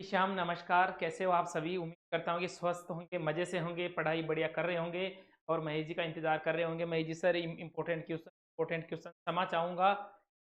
श्याम नमस्कार, कैसे हो आप सभी? उम्मीद करता हूँ कि स्वस्थ होंगे, मज़े से होंगे, पढ़ाई बढ़िया कर रहे होंगे और महेश जी का इंतज़ार कर रहे होंगे। Mahesh ji sir, important question क्षमा चाहूँगा,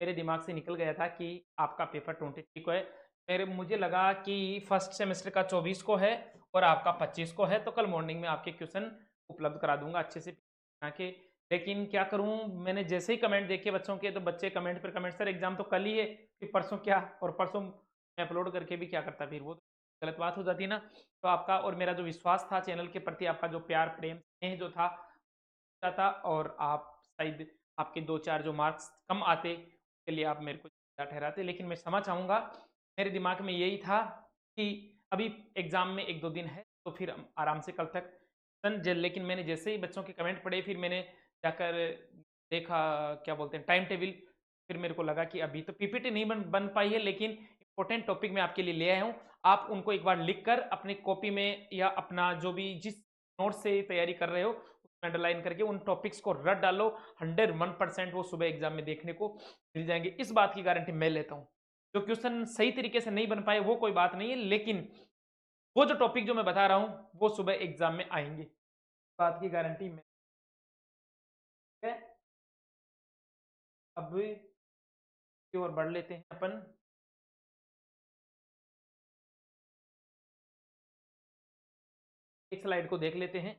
मेरे दिमाग से निकल गया था कि आपका पेपर 23 को है। मेरे मुझे लगा कि फर्स्ट सेमेस्टर का 24 को है और आपका 25 को है, तो कल मॉर्निंग में आपके क्वेश्चन उपलब्ध करा दूंगा अच्छे से बना के। लेकिन क्या करूँ, मैंने जैसे ही कमेंट देखे बच्चों के, तो बच्चे कमेंट पर कमेंट, सर एग्जाम तो कल ही है, फिर परसों क्या? और परसों मैं अपलोड करके भी क्या करता, फिर वो तो गलत बात हो जाती ना। तो आपका और मेरा जो विश्वास था चैनल के प्रति, आपका जो प्यार प्रेम स्नेह जो था, और आप शायद आपके 2-4 जो मार्क्स कम आते के लिए आप मेरे को जिम्मेदार ठहराते, लेकिन मैं क्षमा चाहूँगा। मेरे दिमाग में यही था कि अभी एग्ज़ाम में 1-2 दिन है, तो फिर हम आराम से कल तक लेकिन मैंने जैसे ही बच्चों के कमेंट पढ़े, फिर मैंने जाकर देखा, क्या बोलते हैं, टाइम टेबल। फिर मेरे को लगा कि अभी तो पीपीटी नहीं बन पाई है, लेकिन इंपॉर्टेंट टॉपिक मैं आपके लिए ले आया हूँ। आप उनको एक बार लिख कर अपनी कॉपी में या अपना जो भी जिस नोट से तैयारी कर रहे हो उसमें अंडरलाइन करके उन टॉपिक्स को रट डालो। 101% वो सुबह एग्जाम में देखने को मिल जाएंगे, इस बात की गारंटी मैं लेता हूँ। जो क्वेश्चन सही तरीके से नहीं बन पाए वो कोई बात नहीं है, लेकिन वो जो टॉपिक जो मैं बता रहा हूँ वो सुबह एग्जाम में आएंगे, इस बात की गारंटी मैं है। अब की ओर बढ़ लेते हैं अपन। एक स्लाइड को देख लेते हैं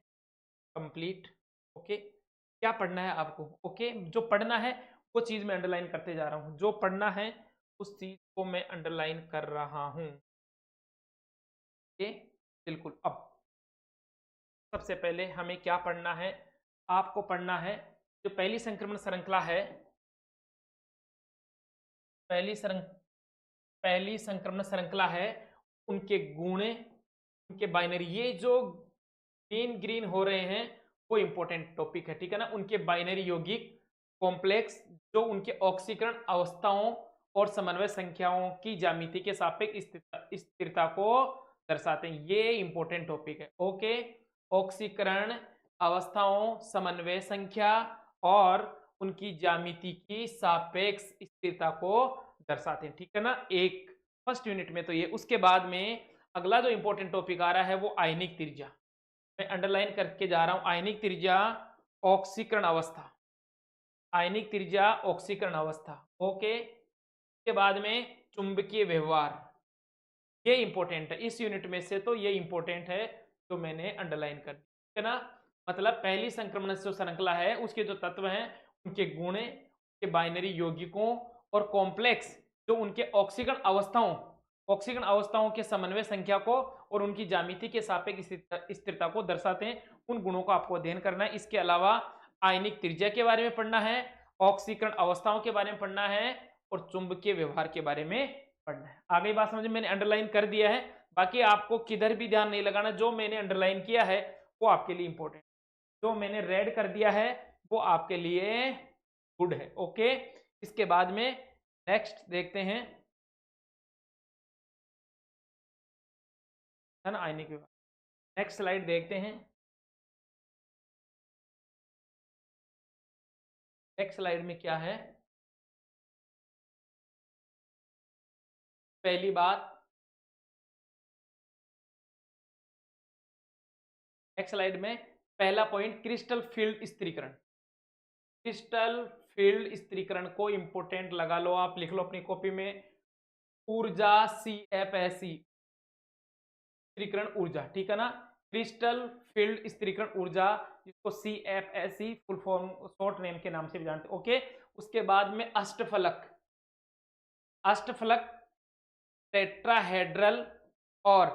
कंप्लीट। ओके, क्या पढ़ना है आपको? ओके, जो पढ़ना है वो चीज़ मैं अंडरलाइन करते जा रहा हूँ, जो पढ़ना है उस चीज़ को मैं अंडरलाइन कर रहा हूँ। ओके, बिल्कुल। अब सबसे पहले हमें क्या पढ़ना है? आपको पढ़ना है जो पहली संक्रमण श्रृंखला है, पहली श्रृंख पहली संक्रमण श्रृंखला है, उनके गुणे, उनके बाइनरी, ये जो ग्रीन ग्रीन हो रहे हैं वो इंपॉर्टेंट टॉपिक है, ठीक है ना। उनके बाइनरी यौगिक कॉम्प्लेक्स, जो उनके ऑक्सीकरण अवस्थाओं और समन्वय संख्याओं की ज्यामिति के सापेक्ष स्थिरता को दर्शाते हैं, ये इंपॉर्टेंट टॉपिक है। ओके, ऑक्सीकरण अवस्थाओं, समन्वय संख्या और उनकी ज्यामिति की सापेक्ष स्थिरता को दर्शाते हैं, ठीक है ना। एक फर्स्ट यूनिट में तो ये, उसके बाद में अगला जो इंपॉर्टेंट टॉपिक आ रहा है वो आयनिक त्रिज्या। मैं अंडरलाइन करके जा रहा हूं, आयनिक त्रिज्या ऑक्सीकरण अवस्था, आयनिक त्रिज्या ऑक्सीकरण अवस्था। ओके, के बाद में चुंबकीय व्यवहार, ये इंपॉर्टेंट है इस यूनिट में से, तो ये इंपॉर्टेंट है जो मैंने अंडरलाइन कर दिया, ठीक है ना। मतलब पहली संक्रमण जो श्रृंखला है उसके जो तत्व हैं, उनके गुणे, के बाइनरी यौगिकों और कॉम्प्लेक्स, जो उनके ऑक्सीकरण अवस्थाओं के समन्वय संख्या को और उनकी ज्यामिति के सापेक्ष स्थिरता को दर्शाते हैं, उन गुणों को आपको अध्ययन करना है। इसके अलावा आयनिक त्रिज्या के बारे में पढ़ना है, ऑक्सीकरण अवस्थाओं के बारे में पढ़ना है और चुंबकीय व्यवहार के बारे में पढ़ना है। आ गई बात समझ में? मैंने अंडरलाइन कर दिया है, बाकी आपको किधर भी ध्यान नहीं लगाना, जो मैंने अंडरलाइन किया है वो आपके लिए इंपॉर्टेंट, जो मैंने रेड कर दिया है वो आपके लिए गुड है। ओके, इसके बाद में नेक्स्ट देखते हैं, है ना, आयनिक विभाग। नेक्स्ट स्लाइड देखते हैं। नेक्स्ट स्लाइड में क्या है? पहली बात, नेक्स्ट स्लाइड में पहला पॉइंट, क्रिस्टल फील्ड स्थिरीकरण। क्रिस्टल फील्ड स्थिरीकरण को इंपोर्टेंट लगा लो, आप लिख लो अपनी कॉपी में, ऊर्जा CFSE, स्थिरीकरण ऊर्जा, ठीक है ना। क्रिस्टल फील्ड स्थिरीकरण ऊर्जा, जिसको CFSE full form short name के नाम से भी जानते हैं। ओके, उसके बाद में अष्टफलक, अष्टफलक टेट्राहेड्रल और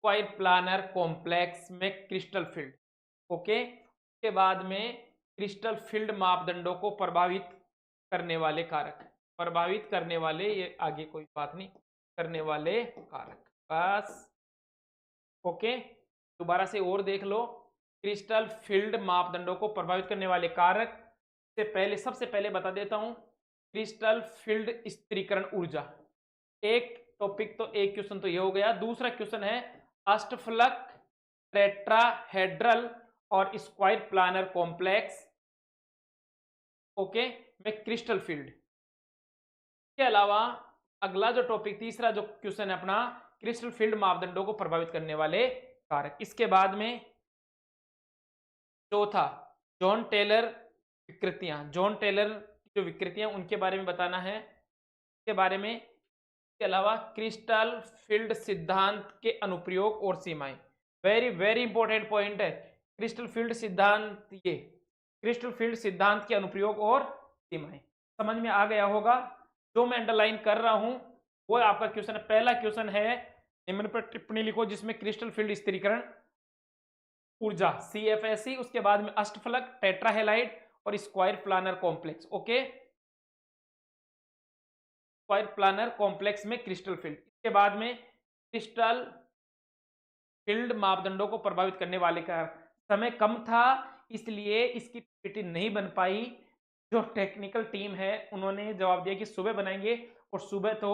स्क्वायर प्लानर कॉम्प्लेक्स में क्रिस्टल फील्ड। ओके, उसके बाद में क्रिस्टल फील्ड मापदंडों को प्रभावित करने वाले कारक, प्रभावित करने वाले, ये आगे कोई बात नहीं, करने वाले कारक, बस। ओके, दोबारा से और देख लो, क्रिस्टल फील्ड मापदंडों को प्रभावित करने वाले कारक से पहले, सबसे पहले बता देता हूं, क्रिस्टल फील्ड स्थिरीकरण ऊर्जा। एक टॉपिक तो, एक क्वेश्चन तो ये हो गया। दूसरा क्वेश्चन है अष्टफलक टेट्राहेड्रल और स्क्वायर प्लानर कॉम्प्लेक्स, ओके, में क्रिस्टल फील्ड के अलावा अगला जो टॉपिक, तीसरा जो क्वेश्चन है अपना, क्रिस्टल फील्ड मापदंडों को प्रभावित करने वाले कारक। इसके बाद में चौथा, जॉन टेलर विकृतियां। जॉन टेलर की जो विकृतियां उनके बारे में बताना है, इसके बारे में। इसके अलावा क्रिस्टल फील्ड सिद्धांत के अनुप्रयोग और सीमाएं, वेरी वेरी इंपॉर्टेंट पॉइंट है। क्रिस्टल फील्ड सिद्धांत, ये क्रिस्टल फील्ड सिद्धांत के अनुप्रयोग और सीमाएं समझ में आ गया होगा। जो मैं अंडरलाइन कर रहा हूं वो आपका क्वेश्चन है। पहला क्वेश्चन है, निम्न पर टिप्पणी लिखो जिसमें क्रिस्टल फील्ड स्थिरीकरण ऊर्जा CFSE, उसके बाद में अष्टफलक, टेट्राहेलाइड और square planar complex. Okay, square planar complex में क्रिस्टल फील्ड। इसके बाद में क्रिस्टल फील्ड मापदंडों को प्रभावित करने वाले का समय कम था, इसलिए इसकी पीपीटी नहीं बन पाई। जो टेक्निकल टीम है उन्होंने जवाब दिया कि सुबह बनाएंगे, और सुबह तो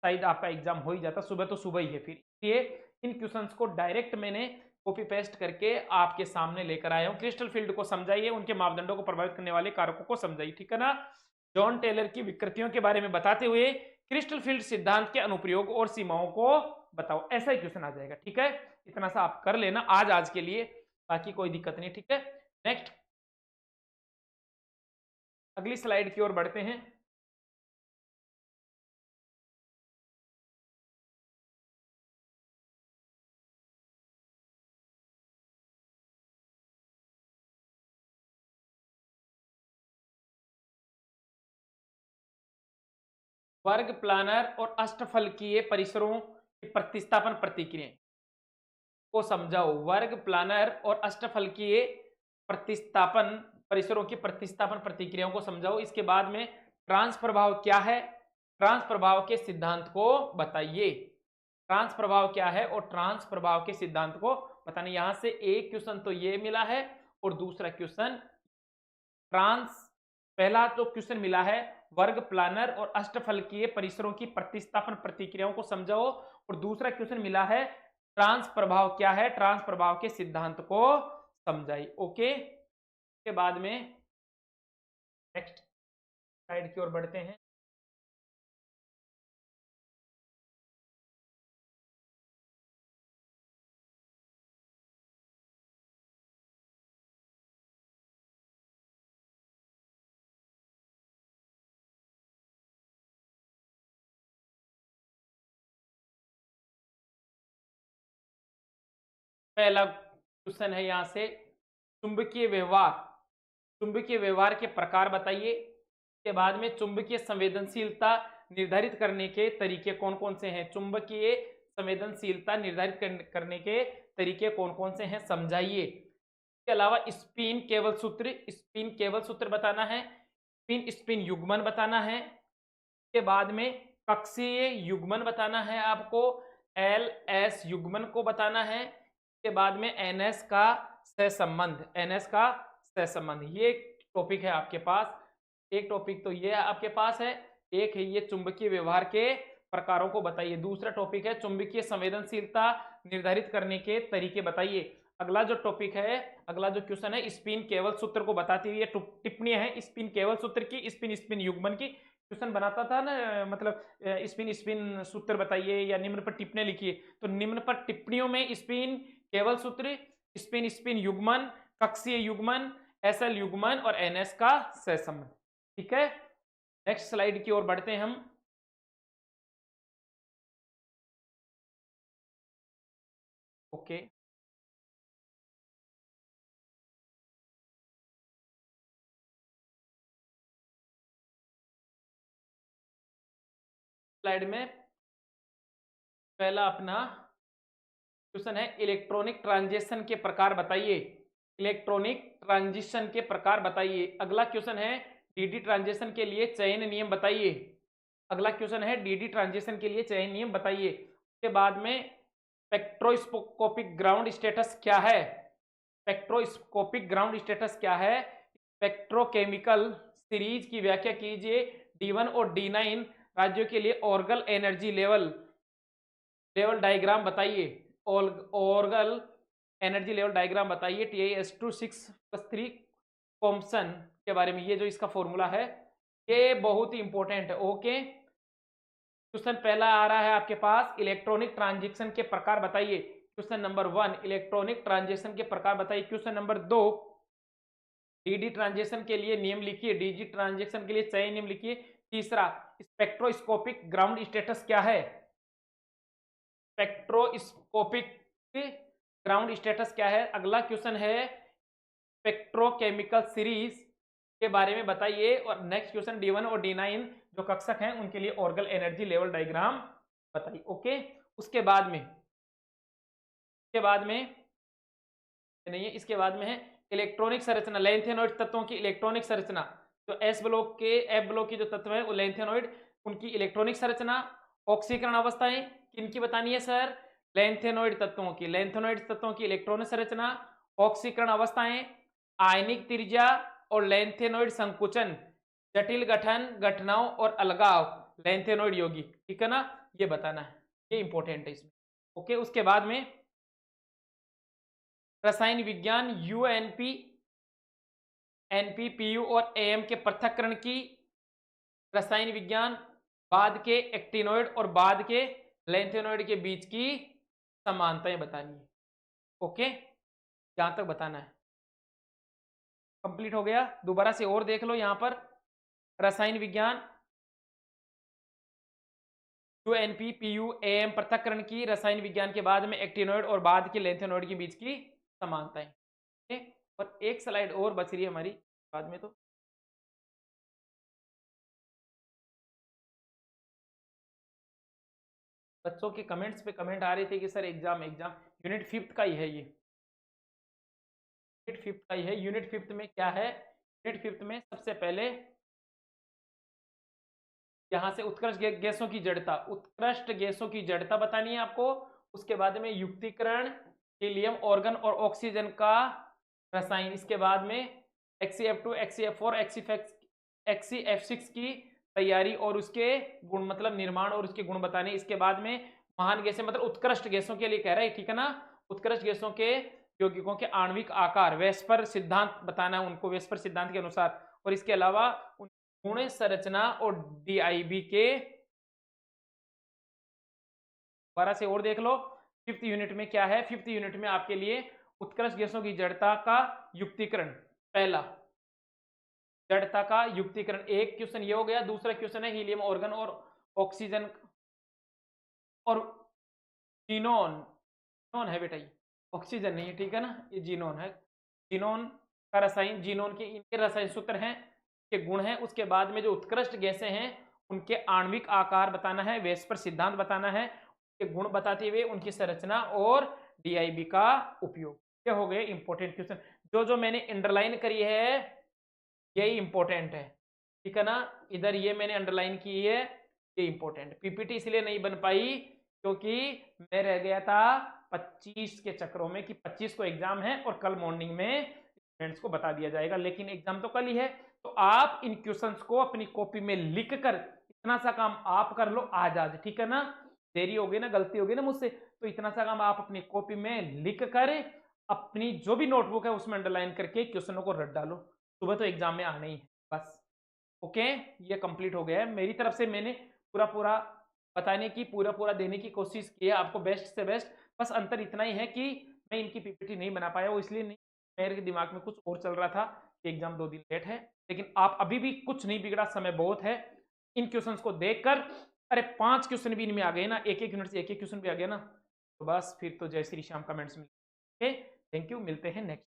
शायद आपका एग्जाम हो ही जाता, सुबह तो सुबह ही है। फिर इसलिए इन क्वेश्चंस को डायरेक्ट मैंने कॉपी पेस्ट करके आपके सामने लेकर आया हूं। क्रिस्टल फील्ड को समझाइए, उनके मापदंडों को प्रभावित करने वाले कारकों को समझाइए, ठीक है ना। जॉन टेलर की विकृतियों के बारे में बताते हुए क्रिस्टल फील्ड सिद्धांत के अनुप्रयोग और सीमाओं को बताओ, ऐसा ही क्वेश्चन आ जाएगा, ठीक है। इतना सा आप कर लेना आज के लिए, बाकी कोई दिक्कत नहीं, ठीक है। नेक्स्ट, अगली स्लाइड की ओर बढ़ते हैं। वर्ग प्लानर और अष्टफलकीय परिसरों की प्रतिस्थापन प्रतिक्रियाएं को समझाओ। वर्ग प्लानर और अष्टफलकीय प्रतिस्थापन परिसरों की प्रतिस्थापन प्रतिक्रियाओं को समझाओ। इसके बाद में ट्रांस प्रभाव क्या है, ट्रांस प्रभाव के सिद्धांत को बताइए। ट्रांस प्रभाव क्या है और ट्रांस प्रभाव के सिद्धांत को बताने। यहां से एक क्वेश्चन तो ये मिला है और दूसरा क्वेश्चन ट्रांस, पहला तो क्वेश्चन मिला है वर्ग प्लानर और अष्टफलकीय परिसरों की प्रतिस्थापन प्रतिक्रियाओं को समझाओ, और दूसरा क्वेश्चन मिला है ट्रांस प्रभाव क्या है, ट्रांस प्रभाव के सिद्धांत को समझाइए। ओके, के बाद में नेक्स्ट स्लाइड की ओर बढ़ते हैं। पहला क्वेश्चन है यहां से, चुंबकीय व्यवहार, चुंबकीय व्यवहार के प्रकार बताइए। के बाद में चुंबकीय संवेदनशीलता निर्धारित करने के तरीके कौन कौन से हैं, चुंबकीय संवेदनशीलता निर्धारित करने के तरीके कौन कौन से हैं समझाइए। इसके अलावा स्पिन केवल सूत्र, स्पिन केवल सूत्र बताना है, स्पिन स्पिन युग्मन बताना है। के बाद में कक्षीय युग्मन बताना है आपको, LS युग्मन को बताना है। के बाद में NS का सहसंबंध, NS का सहसंबंध, ये टॉपिक है आपके पास। एक टॉपिक तो ये आपके पास है, एक है ये चुंबकीय व्यवहार के प्रकारों को बताइए। दूसरा टॉपिक है चुंबकीय संवेदनशीलता निर्धारित करने के तरीके बताइए। अगला जो टॉपिक है, अगला जो क्वेश्चन है, स्पिन केवल सूत्र को बताती हुई टिप्पणियां हैं स्पिन केवल सूत्र की, स्पिन स्पिन युग्मन की। क्वेश्चन बनाता था ना, मतलब स्पिन स्पिन सूत्र बताइए या निम्न पर टिप्पणी लिखिए, तो निम्न पर टिप्पणियों में स्पिन केवल सूत्र, स्पिन स्पिन युग्मन, कक्षीय युग्मन, SL युग्मन और NS का सहसंबंध, ठीक है। नेक्स्ट स्लाइड की ओर बढ़ते हैं हम। ओके, स्लाइड में पहला अपना क्वेश्चन है, इलेक्ट्रॉनिक ट्रांजिशन के प्रकार बताइए। इलेक्ट्रॉनिक ट्रांजिशन के प्रकार बताइए। अगला क्वेश्चन है, डीडी ट्रांजिशन के लिए चयन नियम बताइए। अगला क्वेश्चन है, डीडी ट्रांजिशन के लिए चयन नियम बताइए। उसके बाद में स्पेक्ट्रोस्कोपिक ग्राउंड स्टेटस क्या है, स्पेक्ट्रोस्कोपिक ग्राउंड स्टेटस क्या है। स्पेक्ट्रोकेमिकल सीरीज की व्याख्या कीजिए। D1 और D9 राज्यों के लिए ऑर्गल एनर्जी लेवल डायग्राम बताइए। ऑर्गल एनर्जी लेवल डायग्राम बताइए। TiS2 6+3 कॉम्पसन के बारे में, ये जो इसका फॉर्मूला है ये बहुत ही इंपॉर्टेंट है। ओके, क्वेश्चन पहला आ रहा है आपके पास, इलेक्ट्रॉनिक ट्रांजैक्शन के प्रकार बताइए। क्वेश्चन नंबर 1, इलेक्ट्रॉनिक ट्रांजैक्शन के प्रकार बताइए। क्वेश्चन नंबर 2, डीडी ट्रांजैक्शन के लिए नियम लिखिए। डीजी ट्रांजैक्शन के लिए चयन नियम लिखिए। तीसरा, स्पेक्ट्रोस्कोपिक ग्राउंड स्टेटस क्या है? स्पेक्ट्रोस्कोपिक ग्राउंड स्टेटस क्या है? अगला क्वेश्चन है, स्पेक्ट्रोकेमिकल सीरीज के बारे में बताइए। और नेक्स्ट क्वेश्चन D1 और D9 जो कक्षक हैं उनके लिए ऑर्गल एनर्जी लेवल डायग्राम बताइए। ओके, उसके बाद में नहीं है, इसके बाद में है इलेक्ट्रॉनिक संरचना, लैंथेनॉइड तत्वों की इलेक्ट्रॉनिक संरचना। तो एस ब्लॉक के एफ ब्लॉक की जो तत्व है वो लैंथेनॉइड, उनकी इलेक्ट्रॉनिक संरचना। ऑक्सीकरण अवस्थाएं किनकी बतानी है सर? लैंथेनॉइड तत्वों की। लैंथेनॉइड तत्वों की इलेक्ट्रॉनिक संरचना, ऑक्सीकरण अवस्थाएं, आयनिक त्रिज्या और लैंथेनॉइड संकुचन, जटिल गठन, घटनाओं और अलगाव, लैंथेनॉइड यौगिक। ठीक है ना, ये बताना है, ये इंपॉर्टेंट है इसमें। ओके, उसके बाद में रसायन विज्ञान, यूएनपी, एनपीपीयू और एएम के पृथक्करण की, रसायन विज्ञान, बाद के एक्टिनोइड और बाद के लैंथेनोइड के बीच की समानताएं बतानी है। ओके, यहां तक बताना है। कंप्लीट हो गया। दोबारा से और देख लो यहां पर, रसायन विज्ञान, यूएनपी, पीयू, एएम पृथक्करण की, रसायन विज्ञान के बाद में एक्टिनोइड और बाद के लैंथेनोइड के बीच की समानताएं। और एक स्लाइड और बच रही है हमारी बाद में। तो बच्चों के कमेंट्स पे कमेंट आ रहे थे कि सर एग्जाम यूनिट 5 का ही है ये, यूनिट 5 का ही है। यूनिट 5 में क्या है? यूनिट 5 में सबसे पहले यहां से उत्कृष्ट गैसों की जड़ता, उत्कृष्ट गैसों की जड़ता बतानी है आपको। उसके बाद में युक्तिकरण, हीलियम, ऑर्गन और ऑक्सीजन का रसायन। इसके बाद में XCF2, XCF4, XCF6 की तैयारी और उसके गुण, मतलब निर्माण और उसके गुण बताने। इसके बाद में महान गैसें, मतलब उत्कृष्ट गैसों के लिए कह रहा है, ठीक है ना। उत्कृष्ट गैसों के यौगिकों के आणविक आकार, वेस्पर सिद्धांत बताना है उनको, वेस्पर सिद्धांत के अनुसार। और इसके अलावा गुण संरचना और DIB के, दोबारा से और देख लो 5th यूनिट में क्या है। 5th यूनिट में आपके लिए उत्कृष्ट गैसों की जड़ता का युक्तिकरण, पहला जड़ता का युक्तिकरण, एक क्वेश्चन ये हो गया। दूसरा क्वेश्चन है हीलियम, ऑर्गन और ऑक्सीजन और जीनोन। जीनोन है बेटा, ये ऑक्सीजन नहीं है, ठीक है ना, ये जीनोन है। जीनोन का रसायन, जीनोन के इनके रसायन सूत्र हैं, के गुण हैं। उसके बाद में जो उत्कृष्ट गैसें हैं उनके आणविक आकार बताना है, वेस्पर सिद्धांत बताना है, उनके गुण बताते हुए उनकी संरचना और DIB का उपयोग। ये हो गए इंपॉर्टेंट क्वेश्चन। जो जो मैंने अंडरलाइन करी है यही इंपॉर्टेंट है, ठीक है ना। इधर ये मैंने अंडरलाइन की है, ये इंपॉर्टेंट। PPT इसलिए नहीं बन पाई क्योंकि मैं रह गया था 25 के चक्रों में, कि 25 को एग्जाम है और कल मॉर्निंग में स्टूडेंट्स को बता दिया जाएगा, लेकिन एग्जाम तो कल ही है। तो आप इन क्वेश्चंस को अपनी कॉपी में लिख कर इतना सा काम आप कर लो आज, ठीक है ना। देरी हो गई ना, गलती हो गई ना मुझसे, तो इतना सा काम आप अपनी कॉपी में लिख कर अपनी जो भी नोटबुक है उसमें अंडरलाइन करके क्वेश्चनों को रट डालो। सुबह तो एग्जाम में आना ही है बस। ओके, ये कंप्लीट हो गया है मेरी तरफ से। मैंने पूरा बताने की, पूरा देने की कोशिश की है आपको, बेस्ट से बेस्ट। बस अंतर इतना ही है कि मैं इनकी PPT नहीं बना पाया, वो इसलिए नहीं, मेरे दिमाग में कुछ और चल रहा था कि एग्जाम 2 दिन लेट है। लेकिन आप अभी भी कुछ नहीं बिगड़ा, समय बहुत है। इन क्वेश्चंस को देखकर, अरे 5 क्वेश्चन भी इनमें आ गए ना, एक यूनिट से एक क्वेश्चन भी आ गया ना, तो बस फिर तो जय श्री श्याम कमेंट्स में। ओके, थैंक यू, मिलते हैं नेक्स्ट।